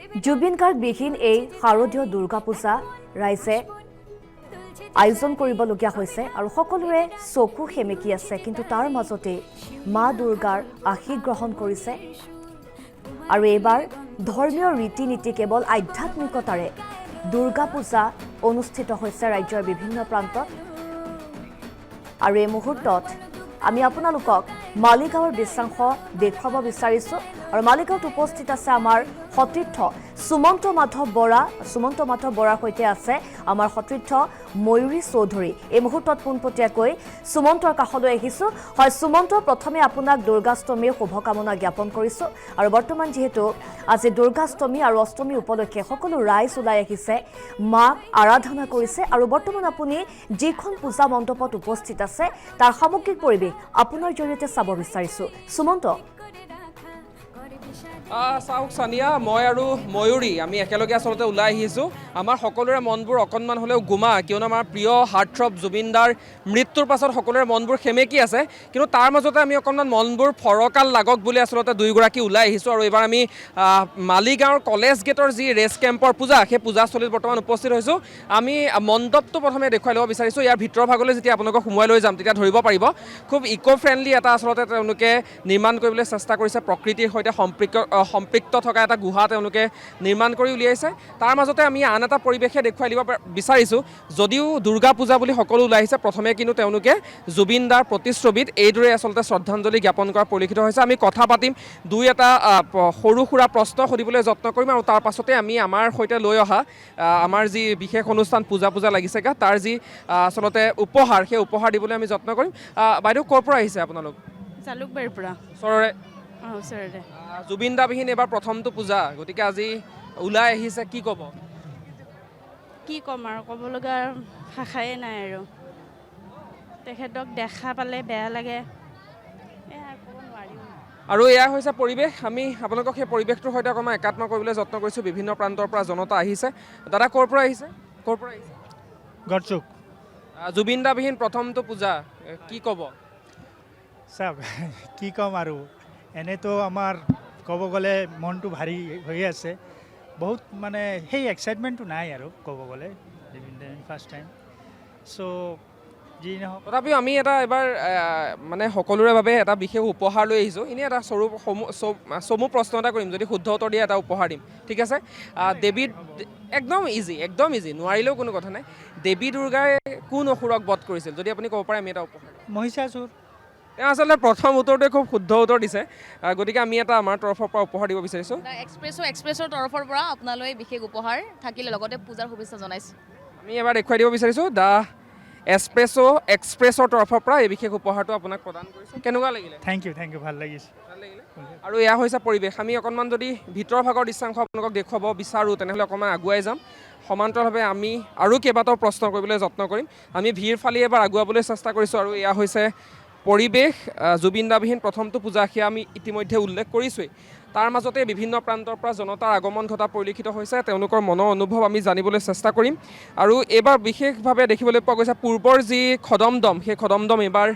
জুবিন গাৰ্গবিহীন এই শাৰদীয় দুৰ্গা পূজা ৰাইজে আয়োজন কৰিবলগীয়া হৈছে আৰু সকলোৰে চকু সেমেকি আছে, কিন্তু তাৰ মাজতে মা দুৰ্গাৰ আশীষ গ্ৰহণ কৰিছে। আৰু এইবাৰ ধৰ্মীয় ৰীতি নীতি কেৱল আধ্যাত্মিকতাৰে দুৰ্গা পূজা অনুষ্ঠিত হৈছে ৰাজ্যৰ বিভিন্ন প্ৰান্তত। আৰু এই মুহূৰ্তত আমি আপোনালোকক মালিগাঁৱৰ দৃশ্যাংশ দেখুৱাব বিচাৰিছোঁ। আৰু মালিগাঁৱত উপস্থিত আছে আমাৰ সতীৰ্থ সুমন্ত মাধৱ বৰাৰ সৈতে আছে আমাৰ সতীৰ্থ ময়ূৰী চৌধুৰী। এই মুহূৰ্তত পোনপটীয়াকৈ সুমন্তৰ কাষলৈ আহিছোঁ। হয় সুমন্ত, প্ৰথমে আপোনাক দুৰ্গাষ্টমীৰ শুভকামনা জ্ঞাপন কৰিছোঁ। আৰু বৰ্তমান যিহেতু আজি দুৰ্গাষ্টমী আৰু অষ্টমী উপলক্ষে সকলো ৰাইজ ওলাই আহিছে, মাক আৰাধনা কৰিছে, আৰু বৰ্তমান আপুনি যিখন পূজা মণ্ডপত উপস্থিত আছে তাৰ সামগ্ৰিক পৰিৱেশ আপোনাৰ জৰিয়তে চাব বিচাৰিছোঁ। সুমন্ত। চাওক সানিয়া, মই আৰু ময়ূৰী আমি একেলগে আচলতে ওলাই আহিছোঁ। আমাৰ সকলোৰে মনবোৰ অকণমান হ'লেও গোমা, কিয়নো আমাৰ প্ৰিয় হাৰ্টথ্ৰব জুবিন দাৰ মৃত্যুৰ পাছত সকলোৰে মনবোৰ সেমেকি আছে। কিন্তু তাৰ মাজতে আমি অকণমান মনবোৰ ফৰকাল লাগক বুলি আচলতে দুয়োগৰাকী ওলাই আহিছোঁ। আৰু এইবাৰ আমি মালিগাঁৱৰ কলেজ গেটৰ যি ৰেষ্ট কেম্পৰ পূজা, সেই পূজাস্থলীত বৰ্তমান উপস্থিত হৈছোঁ। আমি মণ্ডপটো প্ৰথমে দেখুৱাই ল'ব বিচাৰিছোঁ। ইয়াৰ ভিতৰৰ ভাগলৈ যেতিয়া আপোনালোকক সোমোৱাই লৈ যাম তেতিয়া ধৰিব পাৰিব খুব ইক' ফ্ৰেণ্ডলি এটা আচলতে তেওঁলোকে নিৰ্মাণ কৰিবলৈ চেষ্টা কৰিছে। প্ৰকৃতিৰ সৈতে সম্পৃক্ত থকা এটা গুহা তেওঁলোকে নিৰ্মাণ কৰি উলিয়াইছে। তাৰ মাজতে আমি আন এটা পৰিৱেশে দেখুৱাই দিব বিচাৰিছোঁ। যদিও দুৰ্গা পূজা বুলি সকলো ওলাই আহিছে, প্ৰথমে কিন্তু তেওঁলোকে জুবিন দাৰ প্ৰতিচ্ছবিত এইদৰে আচলতে শ্ৰদ্ধাঞ্জলি জ্ঞাপন কৰা পৰিলক্ষিত হৈছে। আমি কথা পাতিম, দুই এটা সৰু সুৰা প্ৰশ্ন সুধিবলৈ যত্ন কৰিম, আৰু তাৰ পাছতে আমি আমাৰ সৈতে লৈ অহা আমাৰ যি বিশেষ অনুষ্ঠান পূজা লাগিছে গা তাৰ যি আচলতে উপহাৰ, সেই উপহাৰ দিবলৈ আমি যত্ন কৰিম। বাইদেউ, ক'ৰ পৰা আহিছে আপোনালোক? জালুকবাৰীৰ পৰা। ওচৰৰে? ওচৰতে। জুবিন দাবিহীন এইবাৰ প্ৰথমটো পূজা, গতিকে আজি ওলাই আহিছে, কি ক'ব? কি ক'ম আৰু, ক'ব লগা ভাষাই নাই আৰু। তেখেতক দেখা পালে বেয়া লাগে, ক'ব নোৱাৰিম। আৰু এয়া হৈছে পৰিৱেশ। আমি আপোনালোকক সেই পৰিৱেশটোৰ সৈতে অকণমান একাত্ম কৰিবলৈ যত্ন কৰিছোঁ। বিভিন্ন প্ৰান্তৰ পৰা জনতা আহিছে। দাদা, ক'ৰ পৰা আহিছে? গড়চুক। জুবিন দাবিহীন প্ৰথমটো পূজা, কি ক'ব? চাওক, কি ক'ম আৰু, এনেতো আমাৰ ক'ব গ'লে মনটো ভাৰী হৈ আছে। বহুত মানে সেই এক্সাইটমেণ্টটো নাই আৰু ক'ব গ'লে, ফাৰ্ষ্ট টাইম। চ' যি নহওক, তথাপিও আমি এটা এবাৰ মানে সকলোৰে বাবে এটা বিশেষ উপহাৰ লৈ আহিছোঁ। এনেই এটা চমু প্ৰশ্ন এটা কৰিম, যদি শুদ্ধ উত্তৰ দিয়ে এটা উপহাৰ দিম, ঠিক আছে? একদম ইজি, নোৱাৰিলেও কোনো কথা নাই। দেৱী দুৰ্গাই কোন অসুৰক বধ কৰিছিল, যদি আপুনি ক'ব পাৰে আমি এটা উপহাৰ দিম। মহিষাসুৰ। তেওঁ আচলতে প্ৰথম উত্তৰটোৱে খুব শুদ্ধ উত্তৰ দিছে, গতিকে আমি এটা আমাৰ তৰফৰ পৰা উপহাৰ দিব বিচাৰিছোঁ। এক্সপ্ৰেছৰ তৰফৰ পৰা আপোনালৈ বিশেষ উপহাৰ থাকিলে, লগতে পূজাৰ শুভেচ্ছা জনাইছোঁ। আমি এবাৰ দেখুৱাই দিব বিচাৰিছোঁ, দ্য এক্সপ্ৰেছৰ তৰফৰ পৰা এই বিশেষ উপহাৰটো আপোনাক প্ৰদান কৰিছোঁ। কেনেকুৱা লাগিলে? থেংক ইউ, ভাল লাগিছে। আৰু এয়া হৈছে পৰিৱেশ। আমি অকণমান যদি ভিতৰৰ ভাগৰ দৃশ্যাংশ আপোনালোকক দেখুৱাব বিচাৰোঁ, তেনেহ'লে অকণমান আগুৱাই যাম। সমান্তৰালভাৱে আমি আৰু কেইবাটাও প্ৰশ্ন কৰিবলৈ যত্ন কৰিম। আমি ভিৰ ফালি এবাৰ আগুৱাবলৈ চেষ্টা কৰিছোঁ। আৰু এয়া হৈছে পৰিৱেশ। জুবিন দাবিহীন প্ৰথমটো পূজা, সেয়া আমি ইতিমধ্যে উল্লেখ কৰিছোঁৱেই। তাৰ মাজতে বিভিন্ন প্ৰান্তৰ পৰা জনতাৰ আগমন ঘটা পৰিলক্ষিত হৈছে। তেওঁলোকৰ মনৰ অনুভৱ আমি জানিবলৈ চেষ্টা কৰিম। আৰু এইবাৰ বিশেষভাৱে দেখিবলৈ পোৱা গৈছে, পূৰ্বৰ যি খদমদম, সেই খদমদম এইবাৰ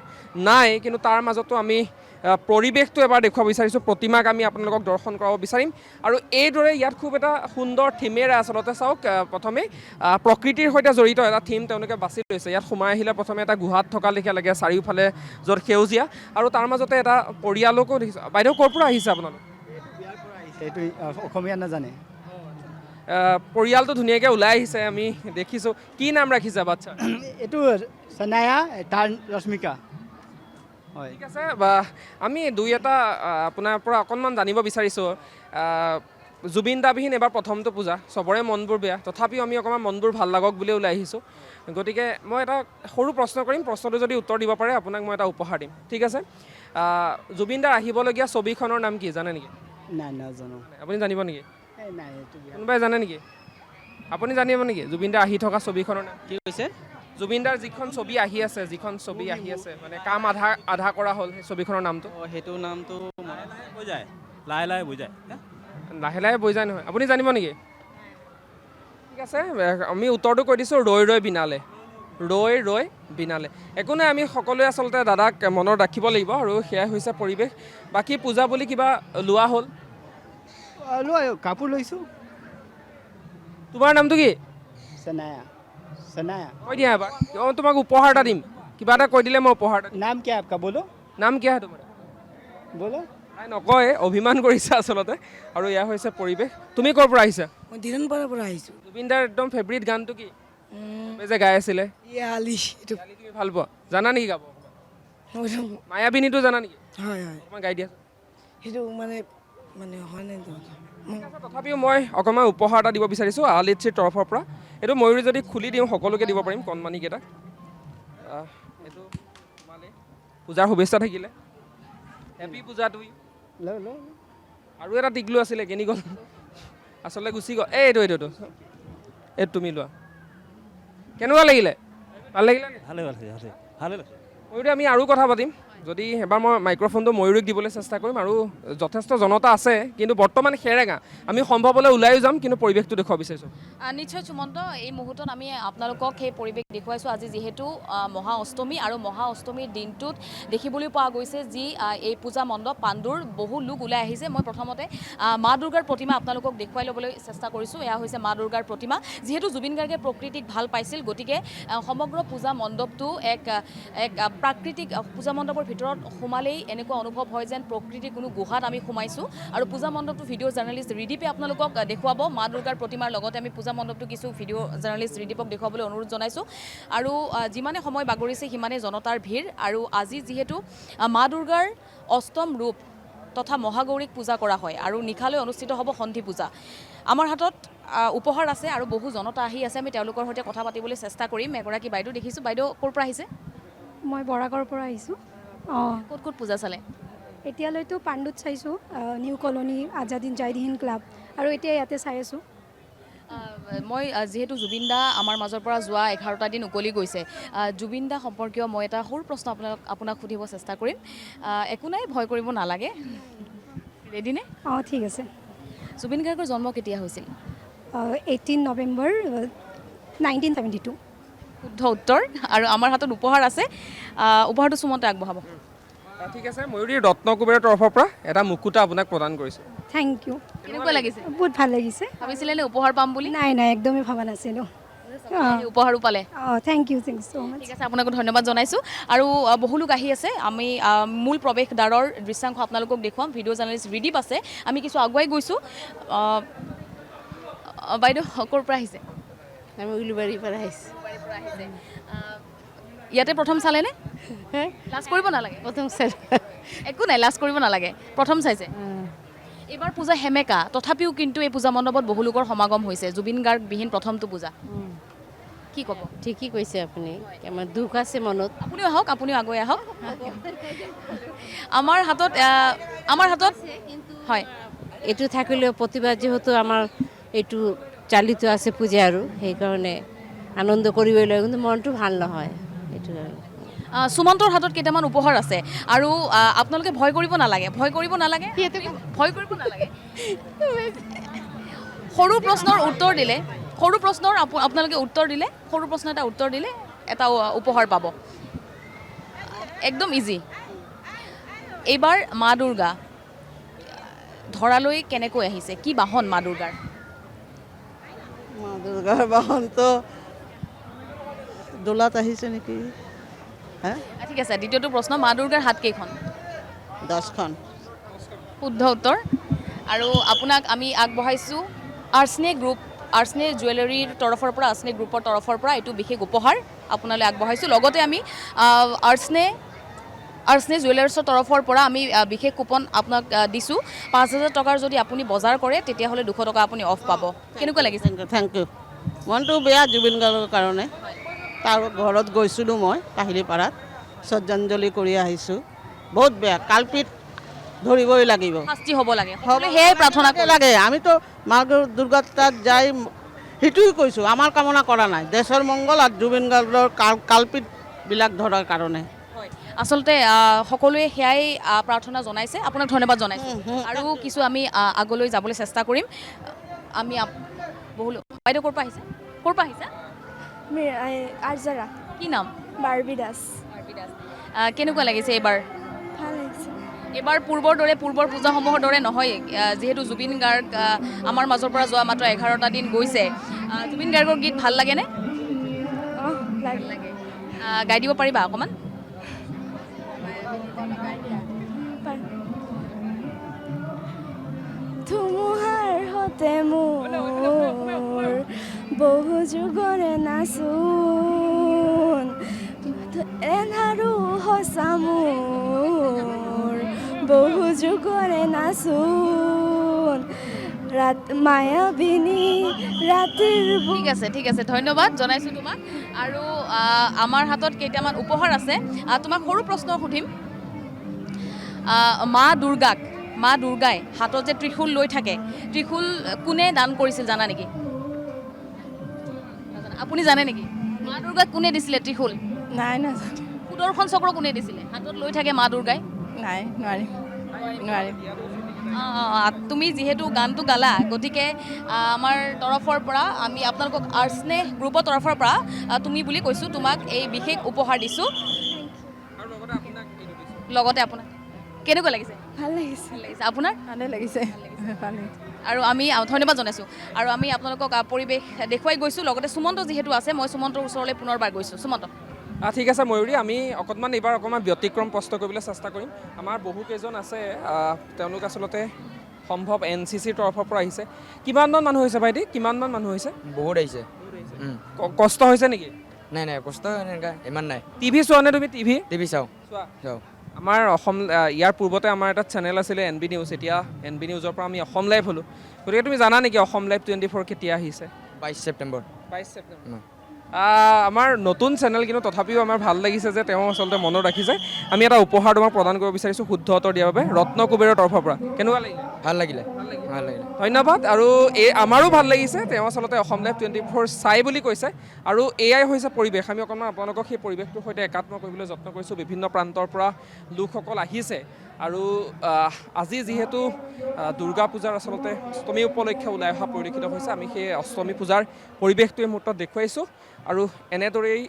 নাই, কিন্তু তাৰ মাজতো আমি পৰিৱেশটো এবাৰ দেখুৱাব বিচাৰিছোঁ। প্ৰতিমাক আমি আপোনালোকক দৰ্শন কৰাব বিচাৰিম। আৰু এইদৰে ইয়াত খুব এটা সুন্দৰ থিমেৰে আচলতে চাওক, প্ৰথমে প্ৰকৃতিৰ সৈতে জড়িত এটা থিম তেওঁলোকে বাছি লৈছে। ইয়াত সোমাই আহিলে প্ৰথমে এটা গুহাত থকা লেখীয়া লাগে, চাৰিওফালে য'ত সেউজীয়া, আৰু তাৰ মাজতে এটা পৰিয়ালকো দেখিছোঁ। বাইদেউ, ক'ৰ পৰা আহিছে আপোনালোক? এইটো অসমীয়া নাজানে। পৰিয়ালটো ধুনীয়াকৈ ওলাই আহিছে, আমি দেখিছোঁ। কি নাম ৰাখিছে বাচ্ছা? এইটো সনায়া, তাৰ ৰশ্মিকা। হয়, ঠিক আছে। আমি দুই এটা আপোনাৰ পৰা অকণমান জানিব বিচাৰিছোঁ। জুবিন দাবিহীন এবাৰ প্ৰথমটো পূজা, চবৰে মনবোৰ বেয়া, তথাপিও আমি অকণমান মনবোৰ ভাল লাগক বুলি ওলাই আহিছোঁ। গতিকে মই এটা সৰু প্ৰশ্ন কৰিম, প্ৰশ্নটো যদি উত্তৰ দিব পাৰে আপোনাক মই এটা উপহাৰ দিম, ঠিক আছে? জুবিন দাৰ আহিবলগীয়া ছবিখনৰ নাম কি জানে নেকি? নাই, নাজানো। আপুনি জানিব নেকি? নাই, কোনোবাই জানে নেকি? আপুনি জানিব নেকি জুবিন দাৰ আহি থকা ছবিখনৰ নাম? কি কৈছে? জুবিন দাৰ যিখন ছবি আহি আছে, মানে কাম আধা কৰা হ'ল, সেই ছবিখনৰ নামটো? সেইটো নামটো হৈ যায়, লাহে লাহে বৈ যায়। লাহে লাহে বৈ যায় নহয়, আপুনি জানিব নেকি? ঠিক আছে, আমি উত্তৰটো কৈ দিছোঁ, ৰৈ ৰৈ বিনালে। একো নাই, আমি সকলোৱে আচলতে দাদাক মনত ৰাখিব লাগিব। আৰু সেয়াই হৈছে পৰিৱেশ। বাকী পূজা বুলি কিবা লোৱা হ'ল? কাপোৰ লৈছোঁ। তোমাৰ নামটো কি? सनाया सनाया কৈ দিয়া এবাৰ। মই তোমাক উপহাৰ এটা দিম, কিবা এটা কৈ দিলে মই উপহাৰ এটা দিম। नाम क्या है आपका बोलो নাম কি হয় তোমাৰ? बोलो তাই নকয়, অভিমান কৰিছে আচলতে। আৰু এয়া হৈছে পৰিৱেশ। তুমি ক'ৰ পৰা আহিছা? মই ধীৰনপাৰাৰ পৰা আহিছোঁ। জুবিন দাৰ একদম ফেভৰিট গানটো কি? চবে যে গাই আছিলে। আলি এইটো গালি তুমি ভাল পোৱা? জানা নেকি গাব? মায়াবিনীটো জানা নেকি? হয় হয় অকণমান গাই দিয়া। সেইটো মানে মানে হোৱা নাই তথাপিও মই অকণমান উপহাৰ এটা দিব বিচাৰিছোঁ আলিচিৰ তৰফৰ পৰা। এইটো ময়ূৰী যদি খুলি দিওঁ সকলোকে দিব পাৰিম কণমানিকেইটা। এইটো তোমালৈ পূজাৰ শুভেচ্ছা থাকিলে। হেপী পূজা তুমি। लो लो আৰু এটা টিকলু আছিলে কেনি গ'ল আচলতে গুচি গ'ল। এইটো এইটো তুমি লোৱা। কেনেকুৱা লাগিলে? ভাল লাগিলে নে? ভালে ভালে ভালে ভালে লাগিছে। ময়ূৰী আমি আৰু কথা পাতিম যদি এবাৰ মই মাইক্ৰফোনটো ময়ূৰীক দিবলৈ চেষ্টা কৰিম। আৰু যথেষ্ট জনতা আছে কিন্তু বৰ্তমান সেৰেঙা। আমি সম্ভৱ হ'লে ওলাইও যাম কিন্তু পৰিৱেশটো দেখুৱাব বিচাৰিছোঁ। নিশ্চয় সুমন্ত, এই মুহূৰ্তত আমি আপোনালোকক সেই পৰিৱেশ দেখুৱাইছোঁ। আজি যিহেতু মহা অষ্টমী আৰু মহা অষ্টমীৰ দিনটোত দেখিবলৈ পোৱা গৈছে যি এই পূজা মণ্ডপ পাণ্ডুৰ বহু লোক ওলাই আহিছে। মই প্ৰথমতে মা দুৰ্গাৰ প্ৰতিমা আপোনালোকক দেখুৱাই ল'বলৈ চেষ্টা কৰিছোঁ। এয়া হৈছে মা দুৰ্গাৰ প্ৰতিমা। যিহেতু জুবিন গাৰ্গে প্ৰকৃতিক ভাল পাইছিল গতিকে সমগ্ৰ পূজা মণ্ডপটো এক প্ৰাকৃতিক পূজা মণ্ডপৰ ভিতৰত সোমালেই এনেকুৱা অনুভৱ হয় যেন প্ৰকৃতিৰ কোনো গুহাত আমি সোমাইছোঁ। আৰু পূজা মণ্ডপটো ভিডিঅ' জাৰ্নেলিষ্ট ৰিদীপে আপোনালোকক দেখুৱাব। মা দুৰ্গাৰ প্ৰতিমাৰ লগতে আমি পূজা মণ্ডপটো কিছু ভিডিঅ' জাৰ্নেলিষ্ট ৰিদীপক দেখুৱাবলৈ অনুৰোধ জনাইছোঁ। আৰু যিমানে সময় বাগৰিছে সিমানে জনতাৰ ভিৰ। আৰু আজি যিহেতু মা দুৰ্গাৰ অষ্টম ৰূপ তথা মহাগৌৰীক পূজা কৰা হয় আৰু নিশালৈ অনুষ্ঠিত হ'ব সন্ধি পূজা। আমাৰ হাতত উপহাৰ আছে আৰু বহু জনতা আহি আছে। আমি তেওঁলোকৰ সৈতে কথা পাতিবলৈ চেষ্টা কৰিম। এগৰাকী বাইদেউ দেখিছোঁ। বাইদেউ ক'ৰ পৰা আহিছে? মই বৰাগৰ পৰা আহিছোঁ। অঁ, ক'ত ক'ত পূজা চালে? এতিয়ালৈতো পাণ্ডুত চাইছোঁ, নিউ কলনী, আজাদিন জাইদিহিন ক্লাব, আৰু এতিয়া ইয়াতে চাই আছোঁ। মই যিহেতু জুবিন দা আমাৰ মাজৰ পৰা যোৱা 11টা দিন উকলি গৈছে, জুবিন দা সম্পৰ্কীয় মই এটা সৰু প্ৰশ্ন আপোনাক সুধিব চেষ্টা কৰিম। একো নাই, ভয় কৰিব নালাগে। ৰেডি নে? অঁ, ঠিক আছে। জুবিন গাৰ্গৰ জন্ম কেতিয়া হৈছিল? 18 নৱেম্বৰ 1972। শুদ্ধ উত্তৰ। আৰু আমাৰ হাতত উপহাৰ আছে, উপহাৰটো সুমন্তে আগবঢ়াব। ঠিক আছে, ময়ূৰীৰ ৰত্ন কুবেৰৰ তৰফৰ পৰা এটা মুকুতা আপোনাক প্ৰদান কৰিছোঁ। Thank you. কেনেকুৱা লাগিছে? বহুত ভাল লাগিছে। ভাবিছিলে নে উপহাৰ পাম বুলি? নাই নাই, একদমেই ভবা নাছিলোঁ। উপহাৰো পালে। অঁ, থেংক ইউ ছ' মাছ। ঠিক আছে, আপোনাকো ধন্যবাদ জনাইছোঁ। আৰু বহু লোক আহি আছে। আমি মূল প্ৰৱেশদ্বাৰৰ দৃশ্যাংশ আপোনালোকক দেখুৱাম। ভিডিঅ' জাৰ্নেলিষ্ট ৰিদীপ আছে। আমি কিছু আগুৱাই গৈছোঁ। বাইদেউ ক'ৰ পৰা আহিছে? আমি উলুবাৰীৰ পৰা আহিছোঁ। ইয়াতে প্ৰথম চালেনে? লাজ কৰিব নালাগে। প্ৰথম চাই একো নাই, লাজ কৰিব নালাগে। প্ৰথম চাইছে। এইবাৰ পূজা সেমেকা, তথাপিও কিন্তু এই পূজা মণ্ডপত বহু লোকৰ সমাগম হৈছে। জুবিন গাৰ্গবিহীন প্ৰথমটো পূজা। কি ক'ব? ঠিকেই কৈছে আপুনি। আমাৰ দুখ আছে মনত। আপুনিও আহক, আপুনিও আগুৱাই আহক। আমাৰ হাতত হয়, এইটো থাকিলেও প্ৰতিবাদ যিহেতু আমাৰ এইটো চালিত আছে পূজা, আৰু সেইকাৰণে আনন্দ কৰিবলৈ লাগে, কিন্তু মনটো ভাল নহয় এইটো। সুমন্তৰ হাতত কেইটামান উপহাৰ আছে আৰু আপোনালোকে ভয় কৰিব নালাগে। ভয় কৰিব নালাগে। সৰু প্ৰশ্নৰ উত্তৰ দিলে, আপোনালোকে উত্তৰ দিলে, সৰু প্ৰশ্ন এটা উত্তৰ দিলে এটা উপহাৰ পাব। একদম ইজি। এইবাৰ মা দুৰ্গা ধৰালৈ কেনেকৈ আহিছে? কি বাহন মা দুৰ্গাৰ? মা দুৰ্গাৰ বাহনটো দোলাত আহিছে নেকি? ঠিক আছে, দ্বিতীয়টো প্ৰশ্ন, মা দুৰ্গাৰ হাত কেইখন? 10খন। শুদ্ধ উত্তৰ। আৰু আপোনাক আমি আগবঢ়াইছোঁ আৰ্চনে জুৱেলাৰীৰ তৰফৰ পৰা, আৰ্চনে গ্ৰুপৰ তৰফৰ পৰা এইটো বিশেষ উপহাৰ আপোনালৈ আগবঢ়াইছোঁ। লগতে আমি আৰ্চনে জুৱেলাৰ্ছৰ তৰফৰ পৰা আমি বিশেষ কুপন আপোনাক দিছোঁ। 5,000 টকাৰ যদি আপুনি বজাৰ কৰে তেতিয়াহ'লে 200 টকা আপুনি অফ পাব। কেনেকুৱা লাগিছে? Thank you. মনটো বেয়া জুবিন গাৰ্গৰ কাৰণে। তাৰ ঘৰত গৈছিলোঁ মই কাহিলীপাৰাত, শ্ৰদ্ধাঞ্জলি কৰি আহিছোঁ। বহুত বেয়া, কালপিত ধৰিবই লাগিব, শাস্তি হ'ব লাগে। সেয়াই প্ৰাৰ্থনা লাগে। আমিতো মা দুৰ্গাৰ তাত যাই সেইটোৱে কৈছোঁ, আমাৰ কামনা কৰা নাই, দেশৰ মংগল আৰু জুবিন গাৰ্গৰ কালপিতবিলাক ধৰাৰ কাৰণে। আচলতে সকলোৱে সেয়াই প্ৰাৰ্থনা জনাইছে। আপোনাক ধন্যবাদ জনাইছোঁ। আৰু কিছু আমি আগলৈ যাবলৈ চেষ্টা কৰিম। আমি বাইদেউ ক'ৰ পৰা আহিছে? আৰ্জাৰা। কি নাম? বাৰ্বি দাস। কেনেকুৱা লাগিছে এইবাৰ? ভাল লাগিছে। এবাৰ পূৰ্বৰ পূজাসমূহৰ দৰে নহয় যিহেতু জুবিন গাৰ্গ আমাৰ মাজৰ পৰা যোৱা মাত্ৰ 11টা দিন গৈছে জুবিন গাৰ্গৰ গীত ভাল লাগেনে লাগে গাই দিব পাৰিবা অকণমান ধুমুহাৰ হতে মোৰ বহু যুগৰে নাচোন এন্ধাৰো সঁচা মোৰ বহু যুগৰে নাচোন ৰাত মায়াবিনী ৰাতিৰ ঠিক আছে ধন্যবাদ জনাইছোঁ তোমাক আৰু আমাৰ হাতত কেইটামান উপহাৰ আছে তোমাক সৰু প্ৰশ্ন সুধিম মা দুৰ্গাই হাতত যে ত্ৰিশূল লৈ থাকে ত্ৰিশূল কোনে দান কৰিছিল জানা নেকি আপুনি জানে নেকি মা দুৰ্গাক কোনে দিছিলে ত্ৰিশূল নাই নাজানো সুদৰ্শন চক্ৰ কোনে দিছিলে হাতত লৈ থাকে মা দুৰ্গাই নাই নোৱাৰিম তুমি যিহেতু গানটো গালা গতিকে আমাৰ তৰফৰ পৰা আমি আপোনালোকক আৰ্টস্নেহ গ্ৰুপৰ তৰফৰ পৰা তুমি বুলি কৈছোঁ তোমাক এই বিশেষ উপহাৰ দিছোঁ লগতে আপোনাক কেনেকুৱা লাগিছে ভাল লাগিছে আপোনাৰ ভালে লাগিছে আৰু আমি ধন্যবাদ জনাইছোঁ আৰু আমি আপোনালোকক পৰিৱেশ দেখুৱাই গৈছোঁ লগতে সুমন্ত যিহেতু আছে মই সুমন্তৰ ওচৰলৈ পুনৰবাৰ গৈছোঁ সুমন্ত ঠিক আছে ময়ূৰী আমি এইবাৰ অকণমান ব্যতিক্ৰম প্ৰশ্ন কৰিবলৈ চেষ্টা কৰিম আমাৰ বহুকেইজন আছে তেওঁলোক আচলতে সম্ভৱ NCCৰ তৰফৰ পৰা আহিছে কিমানমান মানুহ হৈছে ভাইটি কিমানমান মানুহ হৈছে বহুত আহিছে কষ্ট হৈছে নেকি নাই কষ্ট এনেকুৱা ইমান নাই টিভি চোৱা নে তুমি টিভি চাওঁ চোৱা আমাৰ অসম ইয়াৰ পূৰ্বতে আমাৰ এটা চেনেল আছিলে NB নিউজ এতিয়া NB নিউজৰ পৰা আমি অসম লাইভ হ'লোঁ গতিকে তুমি জানা নেকি অসম লাইভ 24 কেতিয়া আহিছে 22 ছেপ্টেম্বৰ আমাৰ নতুন চেনেল কিন্তু তথাপিও আমাৰ ভাল লাগিছে যে তেওঁ আচলতে মনত ৰাখিছে আমি এটা উপহাৰ তোমাক প্ৰদান কৰিব বিচাৰিছোঁ শুদ্ধ উত্তৰ দিয়াৰ বাবে ৰত্ন কুবেৰৰ তৰফৰ পৰা কেনেকুৱা লাগিলে ভাল লাগিলে ধন্যবাদ আৰু আমাৰো ভাল লাগিছে তেওঁ আচলতে অসম লাইভ 24 চাই বুলি কৈছে আৰু এয়াই হৈছে পৰিৱেশ আমি অকণমান আপোনালোকক সেই পৰিৱেশটোৰ সৈতে একাত্ম কৰিবলৈ যত্ন কৰিছোঁ বিভিন্ন প্ৰান্তৰ পৰা লোকসকল আহিছে আৰু আজি যিহেতু দুৰ্গা পূজাৰ আচলতে অষ্টমী উপলক্ষে ওলাই অহা পৰিলক্ষিত হৈছে আমি সেই অষ্টমী পূজাৰ পৰিৱেশটো এই মুহূৰ্তত দেখুৱাইছোঁ আৰু এনেদৰেই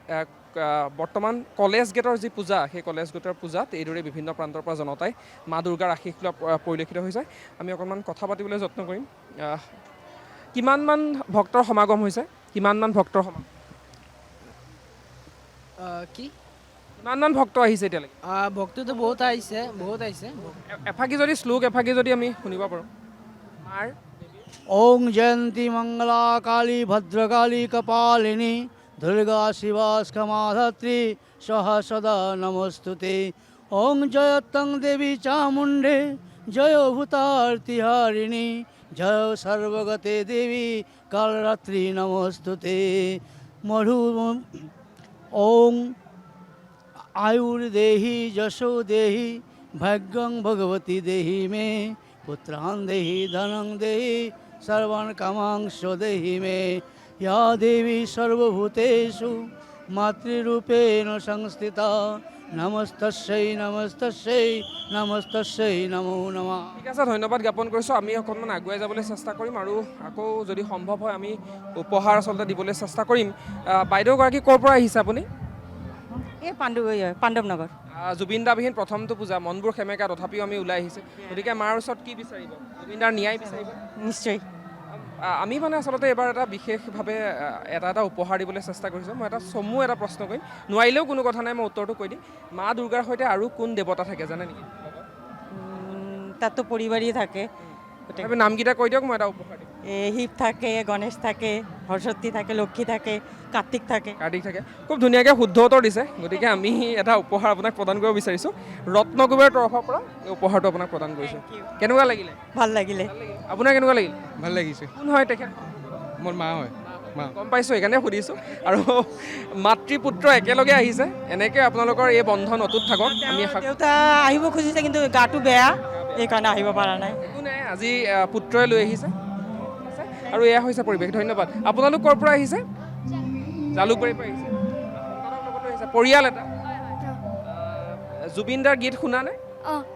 বৰ্তমান কলেজ গেটৰ যি পূজা সেই কলেজ গেটৰ পূজাত এইদৰে বিভিন্ন প্ৰান্তৰ পৰা জনতাই মা দুৰ্গাৰ আশীষ লোৱা পৰিলক্ষিত হৈছে আমি অকণমান কথা পাতিবলৈ যত্ন কৰিম কিমানমান ভক্তৰ সমাগম হৈছে কিমানমান ভক্ত আহিছে এতিয়ালৈকে ভক্তটো বহুত আহিছে এফাকি যদি শ্লোক এফাকি যদি আমি শুনিব পাৰোঁ মাৰ ওং জয়ন্তী মঙ্গলা কালী ভদ্রকালী কপালিনী দুর্গা শিবা স্কমাধাত্রী সহ সদা নমস্তুতে ওং জয়তং দেবী চামুণ্ডে জয় ভূতার্তিহারিণী জয় সর্বগতে দেবী কালরাত্রি নমস্তুতে মধু ওং आयुर्देहि यशो देहि भाग्यं भगवती देहि मे पुत्रान् देहि धनं देहि सर्वान् कामांशो देहि मे या देवी सर्वभूतेषु मातृरूपेण संस्थिता नमस्तस्यै नमो नमः ঠিক আছে ধন্যবাদ জ্ঞাপন কৰিছোঁ আমি অকণমান আগুৱাই যাবলৈ চেষ্টা কৰিম আৰু আকৌ যদি সম্ভৱ হয় আমি উপহাৰ আচলতে দিবলৈ চেষ্টা কৰিম বাইদেউগৰাকী ক'ৰ পৰা আহিছে আপুনি এই পাণ্ডৱ নগৰ জুবিন দাবিহীন প্ৰথমটো পূজা মনবোৰ সেমেকা তথাপিও আমি ওলাই আহিছে গতিকে মাৰ ওচৰত কি বিচাৰিব জুবিন দাৰ ন্যায় বিচাৰিব নিশ্চয় আমি মানে আচলতে এবাৰ এটা বিশেষভাৱে এটা উপহাৰ দিবলৈ চেষ্টা কৰিছোঁ মই এটা চমু এটা প্ৰশ্ন কৰিম নোৱাৰিলেও কোনো কথা নাই মই উত্তৰটো কৈ দিম মা দুৰ্গাৰ সৈতে আৰু কোন দেৱতা থাকে জানে নেকি তাততো পৰিবাৰেই থাকে তথাপি নামকেইটা কৈ দিয়ক মই এটা উপহাৰ দিম শিৱ থাকে গণেশ থাকে সৰস্বতী থাকে লক্ষী থাকে কাৰ্তিক থাকে খুব ধুনীয়াকৈ শুদ্ধ উত্তৰ দিছে গতিকে আমি এটা উপহাৰ আপোনাক প্ৰদান কৰিব বিচাৰিছোঁ ৰত্ন কুবেৰৰ তৰফৰ পৰা এই উপহাৰটো আপোনাক প্ৰদান কৰিছোঁ কেনেকুৱা লাগিলে ভাল লাগিলে আপোনাৰ কেনেকুৱা লাগিল ভাল লাগিছে কোন হয় তেখেত মোৰ মা হয় গম পাইছোঁ সেইকাৰণে সুধিছোঁ আৰু মাতৃ পুত্ৰ একেলগে আহিছে এনেকৈ আপোনালোকৰ এই বন্ধন অটুট থাকক আমি দেউতা আহিব খুজিছে কিন্তু গাটো বেয়া এইকাৰণে আহিব পৰা নাই একো নাই আজি পুত্ৰই লৈ আহিছে আৰু এয়া হৈছে পৰিৱেশ ধন্যবাদ আপোনালোক ক'ৰ পৰা আহিছে জালুকবাৰীৰ পৰা আহিছে পৰিয়াল এটা জুবিন দাৰ গীত শুনা নে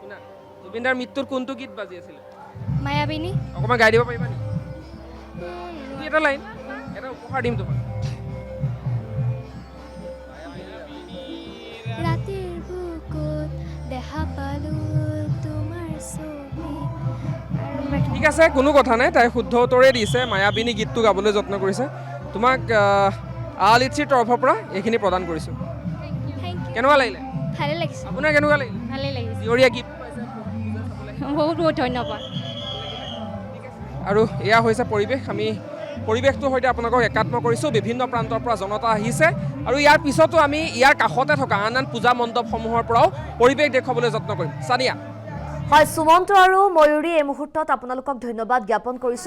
শুনা জুবিন দাৰ মৃত্যুত কোনটো গীত বাজি আছিলে মায়াবিনী অকণমান গাই দিব পাৰিবা নেকি এটা লাইন এটা উপহাৰ দিম তোমাক ৰাতিৰ বুকুত দেখা পালো ঠিক আছে, কোনো কথা নাই, তাই শুদ্ধ উত্তৰে দিছে, মায়াবিনী গীতটো গাবলৈ যত্ন কৰিছে। তোমাক আলিচিৰ তৰফৰ পৰা এইখিনি প্ৰদান কৰিছোঁ। কেনেকুৱা লাগিলে? ভালে লাগিছে, আপোনাৰ কেনেকুৱা লাগিলে? ভালে লাগিছে, জীয়ৰীয়া গীত পাইছে? বহুত বহুত ধন্যবাদ। আৰু এয়া হৈছে পৰিৱেশ। আমি পৰিৱেশটোৰ সৈতে আপোনালোকক একাত্ম কৰিছোঁ। বিভিন্ন প্ৰান্তৰ পৰা জনতা আহিছে আৰু ইয়াৰ পিছতো আমি ইয়াৰ কাষতে থকা আন আন পূজা মণ্ডপসমূহৰ পৰাও পৰিৱেশ দেখুৱাবলৈ যত্ন কৰিম। সানিয়া। হয়, সুমন্ত আৰু ময়ূৰী এই মুহূৰ্তত আপোনালোকক ধন্যবাদ জ্ঞাপন কৰিছোঁ।